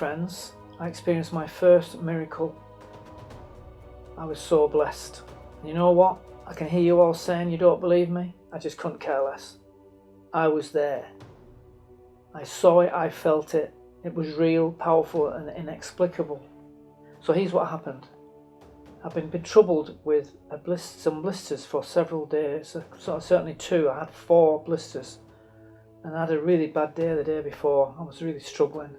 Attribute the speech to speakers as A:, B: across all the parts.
A: friends, I experienced my first miracle. I was so blessed. And you know what? I can hear you all saying you don't believe me. I just couldn't care less. I was there. I saw it, I felt it. It was real, powerful and inexplicable. So here's what happened. I've been troubled with some blisters for several days, certainly 2. I had 4 blisters, and I had a really bad day the day before. I was really struggling.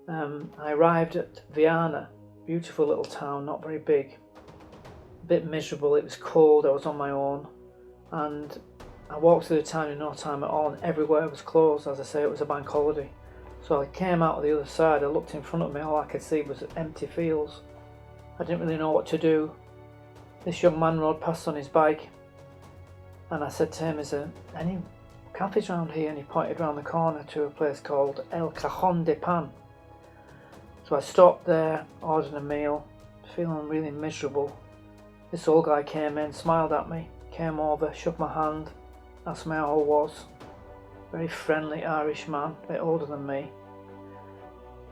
A: I arrived at Viana, beautiful little town, not very big, a bit miserable. It was cold, I was on my own, and I walked through the town in no time at all, and everywhere was closed. As I say, it was a bank holiday. So I came out of the other side, I looked in front of me, all I could see was empty fields. I didn't really know what to do. This young man rode past on his bike, and I said to him, is there any cafes around here? And he pointed around the corner to a place called El Cajon de Pan. So I stopped there, ordered a meal, feeling really miserable. This old guy came in, smiled at me, came over, shook my hand, asked me how I was. Very friendly Irish man, a bit older than me.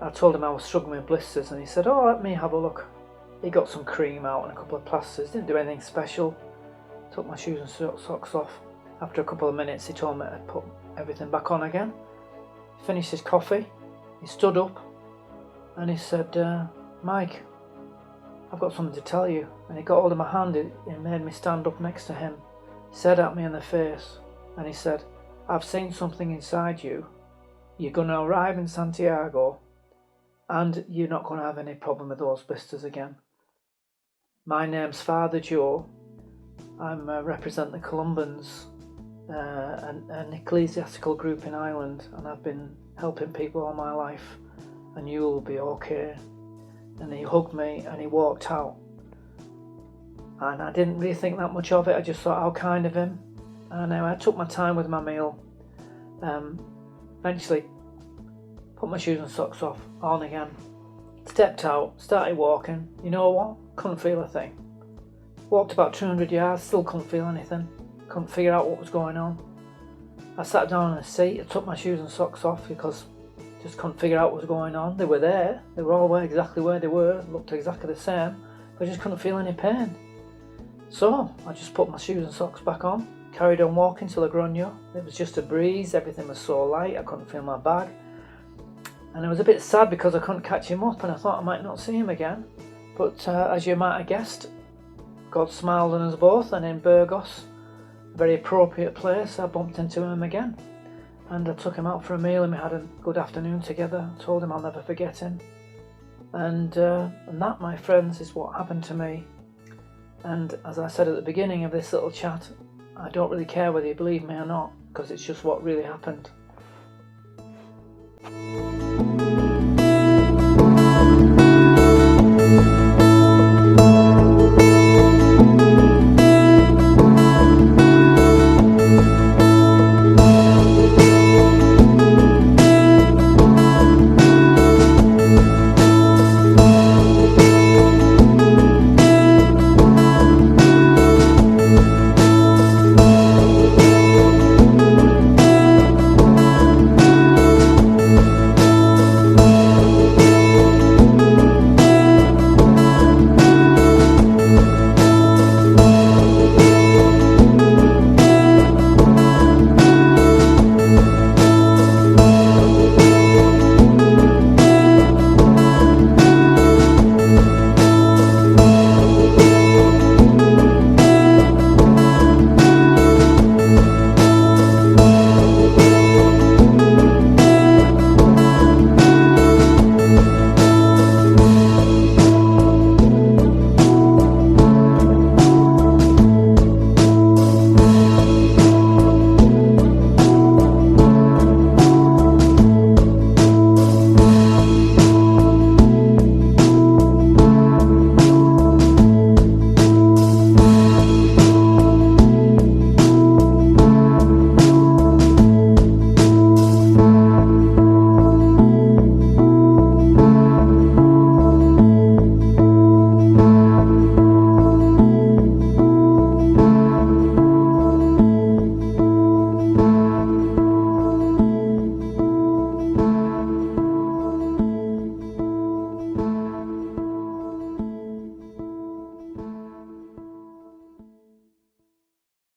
A: I told him I was struggling with blisters, and he said, oh, let me have a look. He got some cream out and a couple of plasters, didn't do anything special. Took my shoes and socks off. After a couple of minutes he told me to put everything back on again. Finished his coffee, he stood up and he said, Mike, I've got something to tell you. And he got hold of my hand and made me stand up next to him. He said at me in the face, and he said, I've seen something inside you. You're going to arrive in Santiago and you're not going to have any problem with those blisters again. My name's Father Joe. I represent the Columbans, an ecclesiastical group in Ireland, and I've been helping people all my life, and you will be okay. And he hugged me and he walked out. And I didn't really think that much of it. I just thought how kind of him. And I took my time with my meal. Eventually put my shoes and socks off, on again. Stepped out, started walking. You know what? Couldn't feel a thing. Walked about 200 yards, still couldn't feel anything. Couldn't figure out what was going on. I sat down on a seat, I took my shoes and socks off because just couldn't figure out what was going on. They were there, they were all exactly where they were, looked exactly the same, but I just couldn't feel any pain. So I just put my shoes and socks back on, carried on walking till Logroño. It was just a breeze, everything was so light, I couldn't feel my bag. And I was a bit sad because I couldn't catch him up, and I thought I might not see him again. But as you might have guessed, God smiled on us both, and in Burgos, a very appropriate place, I bumped into him again. And I took him out for a meal and we had a good afternoon together. I told him I'll never forget him. And that, my friends, is what happened to me. And as I said at the beginning of this little chat, I don't really care whether you believe me or not, because it's just what really happened.